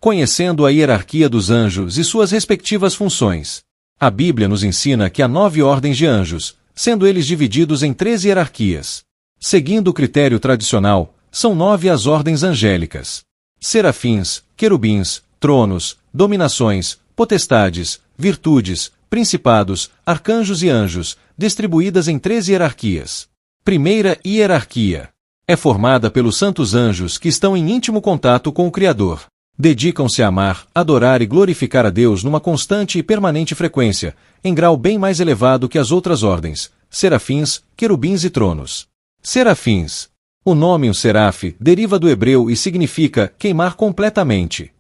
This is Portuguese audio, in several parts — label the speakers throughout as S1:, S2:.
S1: conhecendo a hierarquia dos anjos e suas respectivas funções. A Bíblia nos ensina que há 9 ordens de anjos, sendo eles divididos em 3 hierarquias. Seguindo o critério tradicional, são 9 as ordens angélicas: serafins, querubins, tronos, dominações, potestades, virtudes, principados, arcanjos e anjos, distribuídas em 3 hierarquias. Primeira hierarquia é formada pelos santos anjos que estão em íntimo contato com o Criador. Dedicam-se a amar, adorar e glorificar a Deus numa constante e permanente frequência, em grau bem mais elevado que as outras ordens, serafins, querubins e tronos. Serafins. O nome o seraf deriva do hebreu e significa queimar completamente.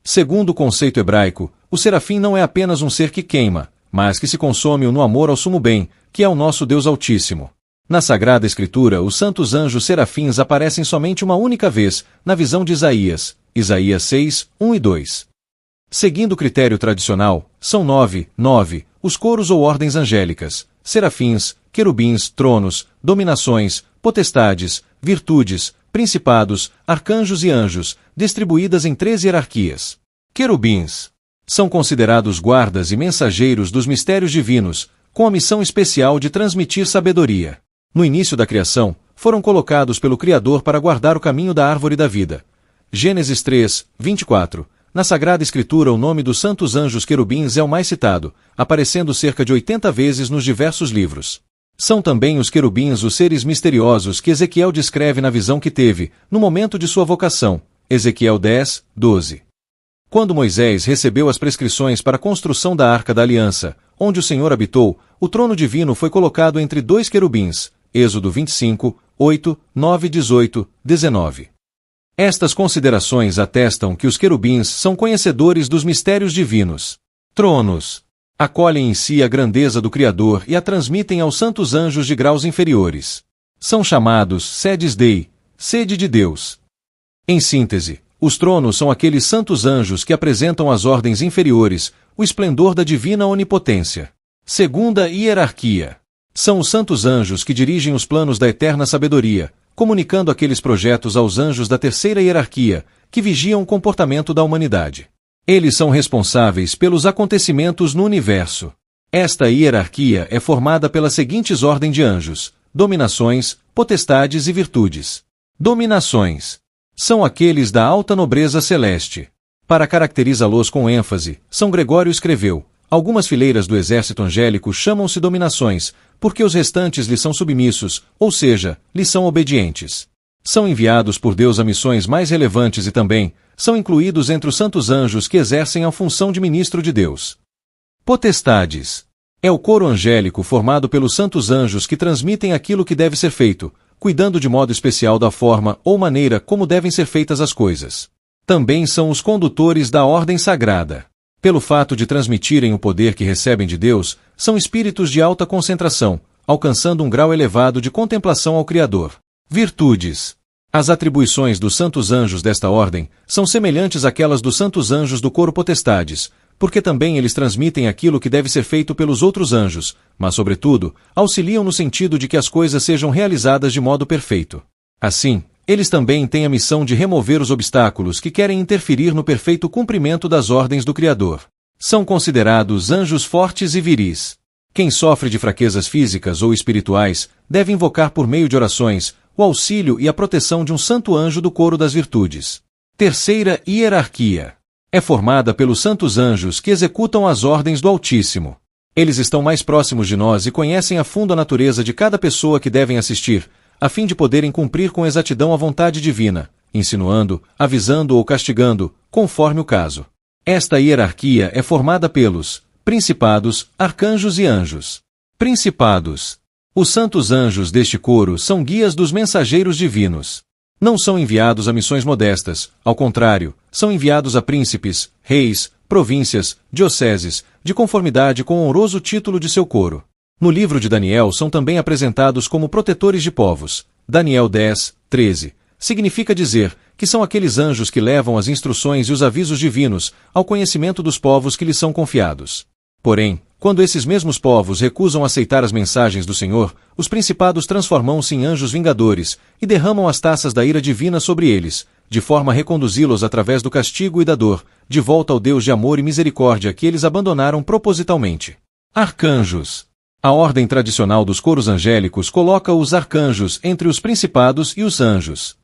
S1: Segundo o conceito hebraico, o serafim não é apenas um ser que queima, mas que se consome no amor ao sumo bem, que é o nosso Deus Altíssimo. Na Sagrada Escritura, os santos anjos serafins aparecem somente uma única vez, na visão de Isaías, Isaías 6, 1 e 2. Seguindo o critério tradicional, são 9 os coros ou ordens angélicas: serafins, querubins, tronos, dominações, potestades, virtudes, principados, arcanjos e anjos, distribuídas em 3 hierarquias. Querubins são considerados guardas e mensageiros dos mistérios divinos, com a missão especial de transmitir sabedoria. No início da criação, foram colocados pelo Criador para guardar o caminho da árvore da vida. Gênesis 3, 24. Na Sagrada Escritura, o nome dos santos anjos querubins é o mais citado, aparecendo cerca de 80 vezes nos diversos livros. São também os querubins os seres misteriosos que Ezequiel descreve na visão que teve, no momento de sua vocação. Ezequiel 10, 12. Quando Moisés recebeu as prescrições para a construção da Arca da Aliança, onde o Senhor habitou, o trono divino foi colocado entre 2 querubins. Êxodo 25, 8, 9, 18, 19. Estas considerações atestam que os querubins são conhecedores dos mistérios divinos. Tronos acolhem em si a grandeza do Criador e a transmitem aos santos anjos de graus inferiores. São chamados sedes Dei, sede de Deus. Em síntese, os tronos são aqueles santos anjos que apresentam às ordens inferiores o esplendor da divina onipotência. Segunda hierarquia são os santos anjos que dirigem os planos da eterna sabedoria, comunicando aqueles projetos aos anjos da terceira hierarquia, que vigiam o comportamento da humanidade. Eles são responsáveis pelos acontecimentos no universo. Esta hierarquia é formada pelas seguintes ordens de anjos: dominações, potestades e virtudes. Dominações são aqueles da alta nobreza celeste. Para caracterizá-los com ênfase, São Gregório escreveu: algumas fileiras do exército angélico chamam-se dominações, porque os restantes lhes são submissos, ou seja, lhes são obedientes. São enviados por Deus a missões mais relevantes e também são incluídos entre os santos anjos que exercem a função de ministro de Deus. Potestades é o coro angélico formado pelos santos anjos que transmitem aquilo que deve ser feito, cuidando de modo especial da forma ou maneira como devem ser feitas as coisas. Também são os condutores da ordem sagrada. Pelo fato de transmitirem o poder que recebem de Deus, são espíritos de alta concentração, alcançando um grau elevado de contemplação ao Criador. Virtudes. As atribuições dos santos anjos desta ordem são semelhantes àquelas dos santos anjos do coro potestades, porque também eles transmitem aquilo que deve ser feito pelos outros anjos, mas, sobretudo, auxiliam no sentido de que as coisas sejam realizadas de modo perfeito. Assim, eles também têm a missão de remover os obstáculos que querem interferir no perfeito cumprimento das ordens do Criador. São considerados anjos fortes e viris. Quem sofre de fraquezas físicas ou espirituais deve invocar por meio de orações o auxílio e a proteção de um santo anjo do coro das virtudes. Terceira hierarquia é formada pelos santos anjos que executam as ordens do Altíssimo. Eles estão mais próximos de nós e conhecem a fundo a natureza de cada pessoa que devem assistir, a fim de poderem cumprir com exatidão a vontade divina, insinuando, avisando ou castigando, conforme o caso. Esta hierarquia é formada pelos principados, arcanjos e anjos. Principados. Os santos anjos deste coro são guias dos mensageiros divinos. Não são enviados a missões modestas, ao contrário, são enviados a príncipes, reis, províncias, dioceses, de conformidade com o honroso título de seu coro. No livro de Daniel são também apresentados como protetores de povos. Daniel 10, 13. Significa dizer que são aqueles anjos que levam as instruções e os avisos divinos ao conhecimento dos povos que lhes são confiados. Porém, quando esses mesmos povos recusam aceitar as mensagens do Senhor, os principados transformam-se em anjos vingadores e derramam as taças da ira divina sobre eles, de forma a reconduzi-los através do castigo e da dor, de volta ao Deus de amor e misericórdia que eles abandonaram propositalmente. Arcanjos. A ordem tradicional dos coros angélicos coloca os arcanjos entre os principados e os anjos.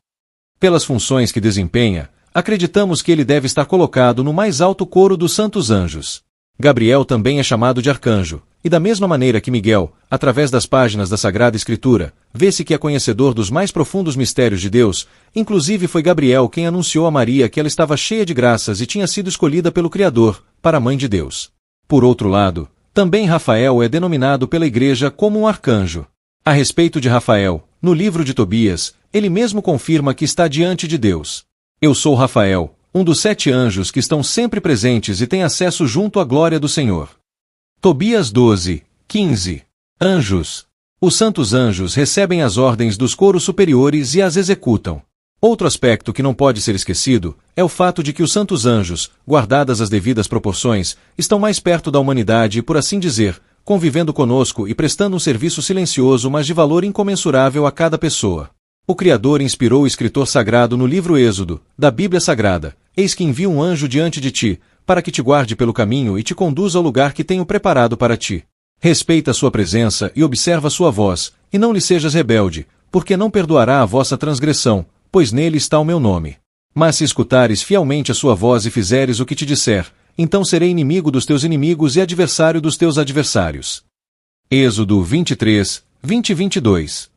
S1: Pelas funções que desempenha, acreditamos que ele deve estar colocado no mais alto coro dos santos anjos. Gabriel também é chamado de arcanjo, e da mesma maneira que Miguel, através das páginas da Sagrada Escritura, vê-se que é conhecedor dos mais profundos mistérios de Deus, inclusive foi Gabriel quem anunciou a Maria que ela estava cheia de graças e tinha sido escolhida pelo Criador, para a Mãe de Deus. Por outro lado, também Rafael é denominado pela Igreja como um arcanjo. A respeito de Rafael, no livro de Tobias, ele mesmo confirma que está diante de Deus. Eu sou Rafael, um dos 7 anjos que estão sempre presentes e tem acesso junto à glória do Senhor. Tobias 12, 15. Anjos. Os santos anjos recebem as ordens dos coros superiores e as executam. Outro aspecto que não pode ser esquecido é o fato de que os santos anjos, guardadas as devidas proporções, estão mais perto da humanidade e, por assim dizer, convivendo conosco e prestando um serviço silencioso mas de valor incomensurável a cada pessoa. O Criador inspirou o escritor sagrado no livro Êxodo, da Bíblia Sagrada: eis que envio um anjo diante de ti, para que te guarde pelo caminho e te conduza ao lugar que tenho preparado para ti. Respeita a sua presença e observa a sua voz, e não lhe sejas rebelde, porque não perdoará a vossa transgressão, pois nele está o meu nome. Mas se escutares fielmente a sua voz e fizeres o que te disser, então serei inimigo dos teus inimigos e adversário dos teus adversários. Êxodo 23, 20 e 22.